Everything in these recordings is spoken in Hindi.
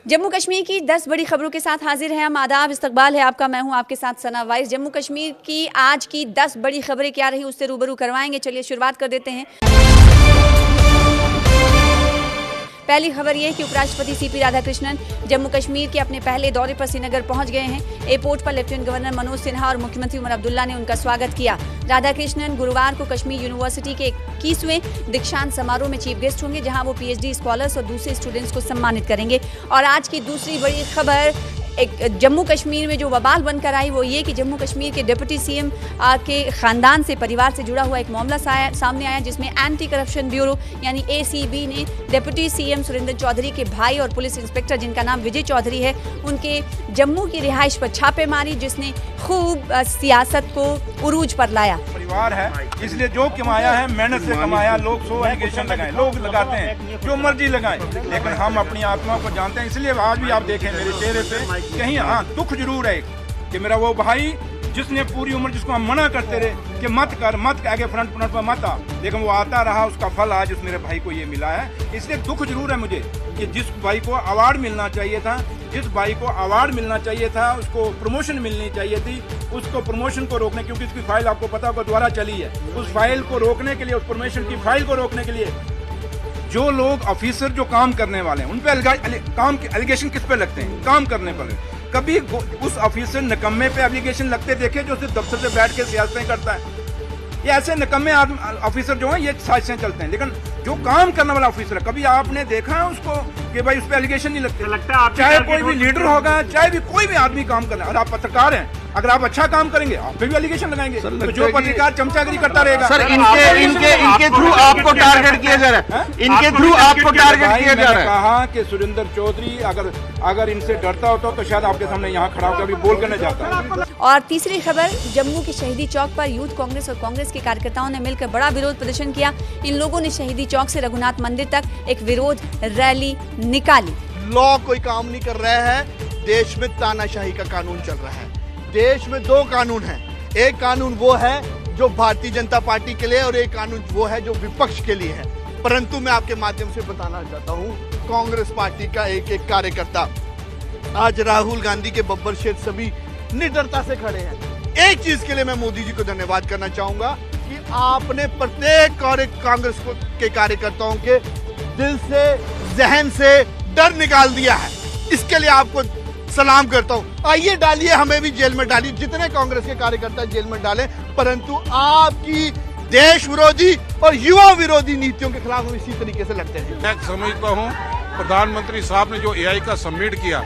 जम्मू कश्मीर की 10 बड़ी खबरों के साथ हाजिर हैं हम। आदाब, इस्तकबाल है आपका। मैं हूं आपके साथ सना वाइस। जम्मू कश्मीर की आज की 10 बड़ी खबरें क्या रही उससे रूबरू करवाएंगे। चलिए शुरुआत कर देते हैं। पहली खबर यह है कि उपराष्ट्रपति सीपी राधाकृष्णन जम्मू कश्मीर के अपने पहले दौरे पर श्रीनगर पहुंच गए हैं। एयरपोर्ट पर लेफ्टिनेंट गवर्नर मनोज सिन्हा और मुख्यमंत्री उमर अब्दुल्ला ने उनका स्वागत किया। राधाकृष्णन गुरुवार को कश्मीर यूनिवर्सिटी के 21वें दीक्षांत समारोह में चीफ गेस्ट होंगे, जहां वो पीएचडी स्कॉलर्स और दूसरे स्टूडेंट्स को सम्मानित करेंगे। और आज की दूसरी बड़ी खबर एक जम्मू कश्मीर में जो बवाल बनकर आई वो ये कि जम्मू कश्मीर के डिप्टी सीएम के खानदान से, परिवार से जुड़ा हुआ एक मामला सामने आया, जिसमें एंटी करप्शन ब्यूरो यानी एसीबी ने डिप्टी सीएम सुरेंद्र चौधरी के भाई और पुलिस इंस्पेक्टर जिनका नाम विजय चौधरी है, उनके जम्मू की रिहाइश पर छापे मारी, जिसने खूब सियासत को उरूज पर लाया। परिवार है इसलिए जो कमाया है मेहनत से कमाया। लोग सो एलिगेशन लगाए, लोग लगाते हैं जो मर्जी लगाएं, लेकिन हम अपनी आत्मा को जानते हैं। इसलिए आज भी आप देखें मेरे चेहरे पे कहीं दुख जरूर है कि मेरा वो भाई जिसने पूरी उम्र, जिसको हम मना करते रहे कि मत कर आगे फ्रंट पर मत आ, लेकिन वो आता रहा, उसका फल आज उस मेरे भाई को ये मिला है। इसलिए दुख जरूर है मुझे कि जिस भाई को अवार्ड मिलना चाहिए था, उसको प्रमोशन मिलनी चाहिए थी, उसको प्रमोशन को रोकने, क्योंकि उसकी फाइल आपको पता होगा दोबारा चली है, उस फाइल को रोकने के लिए, उस प्रमोशन की फाइल को रोकने के लिए जो लोग ऑफिसर जो काम करने वाले हैं उन पे काम के एलिगेशन किस पे लगते हैं? काम करने पर। कभी उस ऑफिसर निकम्मे पे एलिगेशन लगते देखे जो सिर्फ दफ्तर से बैठ के सियासतें करता है? ये ऐसे निकम्मे ऑफिसर जो हैं ये साजिशें चलते हैं, लेकिन जो काम करने वाला ऑफिसर है कभी आपने देखा है उसको कि भाई उस पर एलिगेशन नहीं लगता है? चाहे कोई भी लीडर होगा, चाहे भी कोई भी आदमी काम कर रहा है, और आप पत्रकार हैं, अगर आप अच्छा काम करेंगे आप पे भी एलिगेशन लगाएंगे। तो जो पत्रकार चमचागिरी करता रहेगा, सर इनके थ्रू आपको टारगेट किया जा रहा है, इनके थ्रू आपको टारगेट किया जा रहा है। कहा कि सुरेंद्र चौधरी अगर इनसे डरता होता तो शायद आपके सामने यहाँ खड़ा होकर अभी बोल करने जाता। और तीसरी खबर, जम्मू के शहीदी चौक पर यूथ कांग्रेस और कांग्रेस के कार्यकर्ताओं ने मिलकर बड़ा विरोध प्रदर्शन किया। इन लोगों ने शहीदी चौक से रघुनाथ मंदिर तक एक विरोध रैली निकाली। लॉ कोई काम नहीं कर रहा है, देश में तानाशाही का कानून चल रहा है। देश में दो कानून हैं, एक कानून वो है जो भारतीय जनता पार्टी के लिए और एक कानून वो है जो विपक्ष के लिए है। परंतु मैं आपके माध्यम से बताना चाहता हूं, कांग्रेस पार्टी का एक एक कार्यकर्ता आज राहुल गांधी के बब्बर शेर सभी निडरता से खड़े हैं। एक चीज के लिए मैं मोदी जी को धन्यवाद करना चाहूंगा कि आपने प्रत्येक कांग्रेस के कार्यकर्ताओं के दिल से, जहन से डर निकाल दिया है। इसके लिए आपको सलाम करता हूं। आइए डालिए, हमें भी जेल में डालिए, जितने कांग्रेस के कार्यकर्ता जेल में डालें, परंतु आपकी देश विरोधी और युवा विरोधी नीतियों के खिलाफ हम इसी तरीके से लड़ते हैं। मैं समझता हूं प्रधानमंत्री साहब ने जो एआई का सबमिट किया,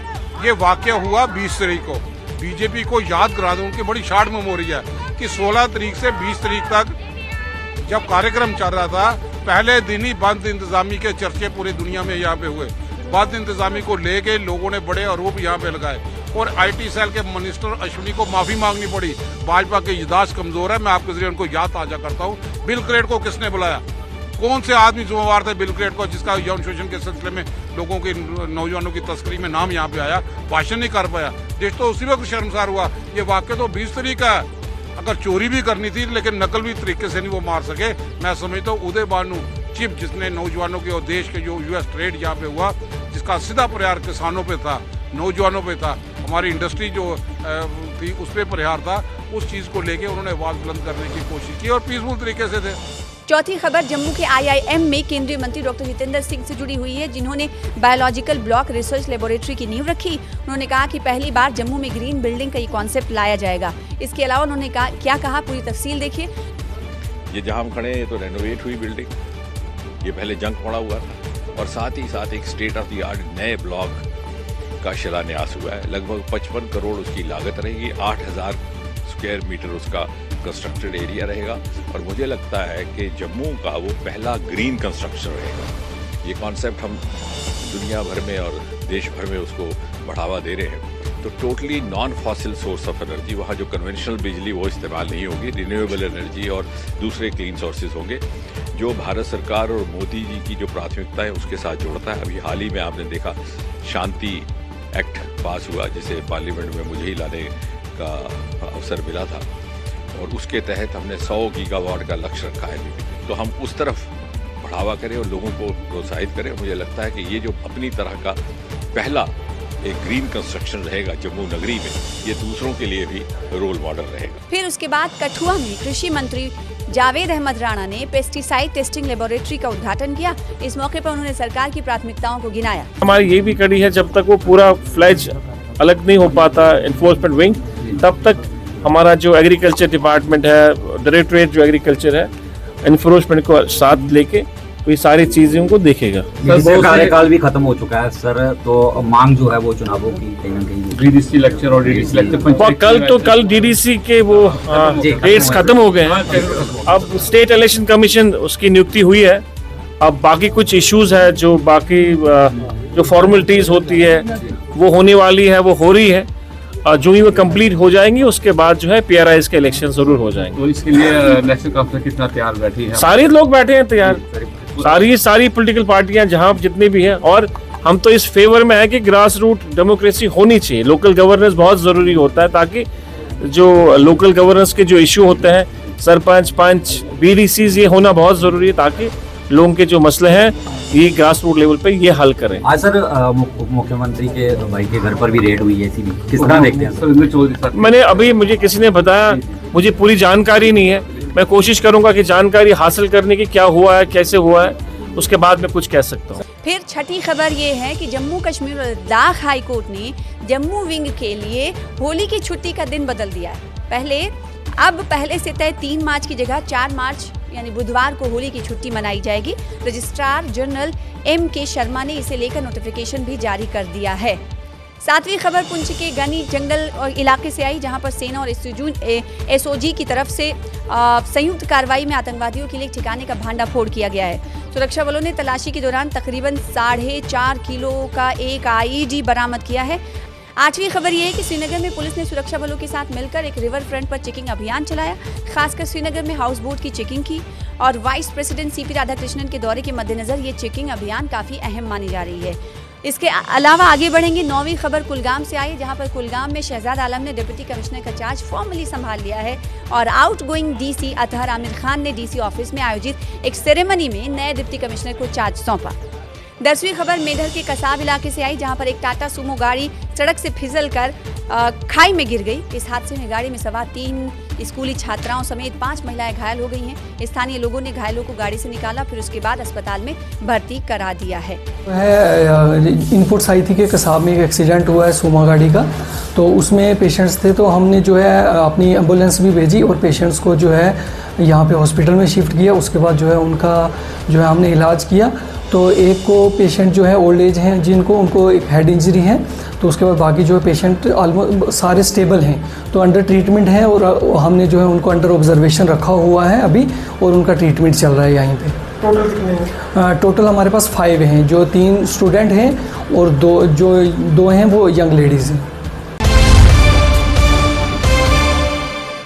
ये वाकया हुआ 20 तारीख को। बीजेपी को याद करा दूं कि बड़ी शार्ट मेमोरी है कि 16 तारीख से 20 तारीख तक जब कार्यक्रम चल रहा था, पहले दिन ही बंद इंतजामी के चर्चे पूरी दुनिया में यहाँ पे हुए। बंद इंतजामी को लेके लोगों ने बड़े आरोप यहाँ पे लगाए और आईटी सेल के मिनिस्टर अश्विनी को माफी मांगनी पड़ी। भाजपा की याददाश्त कमजोर है, मैं आपके जरिए उनको याद ताजा करता हूँ। बिल क्रेट को किसने बुलाया? कौन से आदमी जिम्मेवार थे बिल क्रेट को, जिसका यौन शोषण के सिलसिले में लोगों के, नौजवानों की तस्करी में नाम यहाँ पे आया? भाषण नहीं कर पाया। देश तो उसी वक्त शर्मसार हुआ। ये वाक्य तो 20 तारीख का है। अगर चोरी भी करनी थी लेकिन नकली तरीके से नहीं वो मार सके। मैं समझता हूँ उदय भानु चिप, जिसने नौजवानों के और देश के जो यूएस ट्रेड यहाँ पे हुआ, जिसका सीधा प्रहार किसानों पे था, नौजवानों पे था, हमारी इंडस्ट्री जो थी उस पर प्रहार था, उस चीज को लेके उन्होंने आवाज बुलंद करने की कोशिश की और पीसफुल तरीके से थे। चौथी खबर जम्मू के आईआईएम में केंद्रीय मंत्री डॉक्टर जितेंद्र सिंह से जुड़ी हुई है, जिन्होंने बायोलॉजिकल ब्लॉक रिसर्च लेबोरेटरी की नींव रखी। उन्होंने कहा कि पहली बार जम्मू में ग्रीन बिल्डिंग का ये कॉन्सेप्ट लाया जाएगा। इसके अलावा उन्होंने क्या कहा, पूरी तफसील देखिए। ये जहां हम खड़े हैं तो रेनोवेट हुई बिल्डिंग, ये पहले जंग पड़ा हुआ था, और साथ ही साथ एक स्टेट ऑफ द आर्ट नए ब्लॉक का शिलान्यास हुआ है। लगभग 55 करोड़ उसकी लागत रहेगी, 8000 स्क्वायर मीटर उसका कंस्ट्रक्टेड एरिया रहेगा, और मुझे लगता है कि जम्मू का वो पहला ग्रीन कंस्ट्रक्शन रहेगा। ये कॉन्सेप्ट हम दुनिया भर में और देश भर में उसको बढ़ावा दे रहे हैं। तो totally non fossil source of energy, वहाँ जो कन्वेंशनल बिजली वो इस्तेमाल नहीं होगी, रिन्यूएबल एनर्जी और दूसरे क्लीन सोर्सेज होंगे, जो भारत सरकार और मोदी जी की जो प्राथमिकता है उसके साथ जोड़ता है। अभी हाल ही में आपने देखा शांति एक्ट पास हुआ, जिसे पार्लियामेंट में मुझे ही लाने का अवसर मिला था, और उसके तहत हमने 100 गीगावाट का लक्ष्य रखा है। तो हम उस तरफ बढ़ावा करें और लोगों को प्रोत्साहित करें। मुझे लगता है कि ये जो अपनी तरह का पहला एक ग्रीन कंस्ट्रक्शन रहेगा जम्मू नगरी में, ये दूसरों के लिए भी रोल मॉडल रहेगा। फिर उसके बाद कठुआ में कृषि मंत्री जावेद अहमद राणा ने पेस्टिसाइड टेस्टिंग लेबोरेटरी का उद्घाटन किया। इस मौके पर उन्होंने सरकार की प्राथमिकताओं को गिनाया। हमारी ये भी कड़ी है, जब तक वो पूरा फ्लैज अलग नहीं हो पाता एनफोर्समेंट विंग, तब तक हमारा जो एग्रीकल्चर डिपार्टमेंट है, डायरेक्टरेट जो एग्रीकल्चर है, एनफोर्समेंट को साथ लेके ये सारी चीजों को देखेगा। सर कार्यकाल भी खत्म हो चुका है सर, तो मांग जो है वो चुनावों की कहीं ना कहीं डीडीसी लेक्चर और डीडीसी लेक्चर कल डीडीसी के वो डेट्स खत्म हो गए हैं। अब स्टेट इलेक्शन कमीशन उसकी नियुक्ति हुई है। अब बाकी कुछ इश्यूज है, जो बाकी जो फॉर्मेलिटीज होती है वो होने वाली है, वो हो रही है। जो ही वो कंप्लीट हो जाएंगी उसके बाद जो है पीआरआईज के इलेक्शन जरूर हो जाएंगे। तो इसके लिए नेशनल कॉन्फ्रेंस कितना तैयार बैठी है? सारे लोग बैठे हैं तैयार, सारी पॉलिटिकल पार्टियां जहां जितनी भी हैं, और हम तो इस फेवर में है कि ग्रास रूट डेमोक्रेसी होनी चाहिए। लोकल गवर्नेंस बहुत जरूरी होता है, ताकि जो लोकल गवर्नेंस के जो इश्यू होते हैं, सरपंच पंच बीडीसीज, ये होना बहुत जरूरी है, ताकि लोगों के जो मसले हैं ये ग्रास रूट लेवल पे ये हल करें। आज सर मुख्यमंत्री के भाई के घर पर भी रेड हुई है, किस तरह देखते हैं सर? मैंने मुझे किसी ने बताया, मुझे पूरी जानकारी नहीं है। मैं कोशिश करूंगा कि जानकारी हासिल करने की, क्या हुआ है, कैसे हुआ है, उसके बाद मैं कुछ कह सकता हूँ। फिर छठी खबर ये है कि जम्मू कश्मीर और लद्दाख हाई कोर्ट ने जम्मू विंग के लिए होली की छुट्टी का दिन बदल दिया है। अब पहले से तय 3 मार्च की जगह 4 मार्च यानी बुधवार को होली की छुट्टी मनाई जाएगी। Registrar general M.K. शर्मा ने इसे लेकर नोटिफिकेशन भी जारी कर दिया है। 7वीं खबर पुंछ के गनी जंगल और इलाके से आई, जहां पर सेना और एसओजी की तरफ से संयुक्त कार्रवाई में आतंकवादियों के लिए एक ठिकाने का भांडाफोड़ किया गया है। सुरक्षा बलों ने तलाशी के दौरान तकरीबन 4.5 किलो का एक IED बरामद किया है। 8वीं खबर ये है कि श्रीनगर में पुलिस ने सुरक्षा बलों के साथ मिलकर एक रिवर फ्रंट पर चेकिंग अभियान चलाया। खासकर श्रीनगर में हाउस बोट की चेकिंग की, और वाइस प्रेसिडेंट CP राधाकृष्णन के दौरे के मद्देनजर ये चेकिंग अभियान काफी अहम मानी जा रही है। इसके अलावा आगे बढ़ेंगे। 9वीं खबर कुलगाम से आई, जहां पर कुलगाम में शहजाद आलम ने डिप्टी कमिश्नर का चार्ज फॉर्मली संभाल लिया है, और आउटगोइंग DC अतहर आमिर खान ने DC ऑफिस में आयोजित एक सेरेमनी में नए डिप्टी कमिश्नर को चार्ज सौंपा। 10वीं खबर मेढर के कसाब इलाके से आई, जहां पर एक टाटा सुमो गाड़ी सड़क से फिसलकर खाई में गिर गई। इस हादसे में गाड़ी में सवार 3 स्कूली छात्राओं समेत 5 महिलाएं घायल हो गई हैं। स्थानीय लोगों ने घायलों को गाड़ी से निकाला, फिर उसके बाद अस्पताल में भर्ती करा दिया है। इनपुट्स आई थी कि कसाब में एक एक्सीडेंट हुआ है सुमो गाड़ी का, तो उसमें पेशेंट्स थे, तो हमने जो है अपनी एम्बुलेंस भी भेजी और पेशेंट्स को जो है यहाँ पे हॉस्पिटल में शिफ्ट किया। उसके बाद जो है उनका जो है हमने इलाज किया। तो एक को पेशेंट जो है ओल्ड एज हैं जिनको, उनको एक हेड इंजरी है, तो उसके बाद बाकी जो है पेशेंट ऑलमोस्ट सारे स्टेबल हैं, तो अंडर ट्रीटमेंट है, और हमने जो है उनको अंडर ऑब्जर्वेशन रखा हुआ है अभी, और उनका ट्रीटमेंट चल रहा है यहीं पे। टोटल हमारे पास 5 हैं, जो 3 स्टूडेंट हैं और 2 हैं वो यंग लेडीज़ हैं।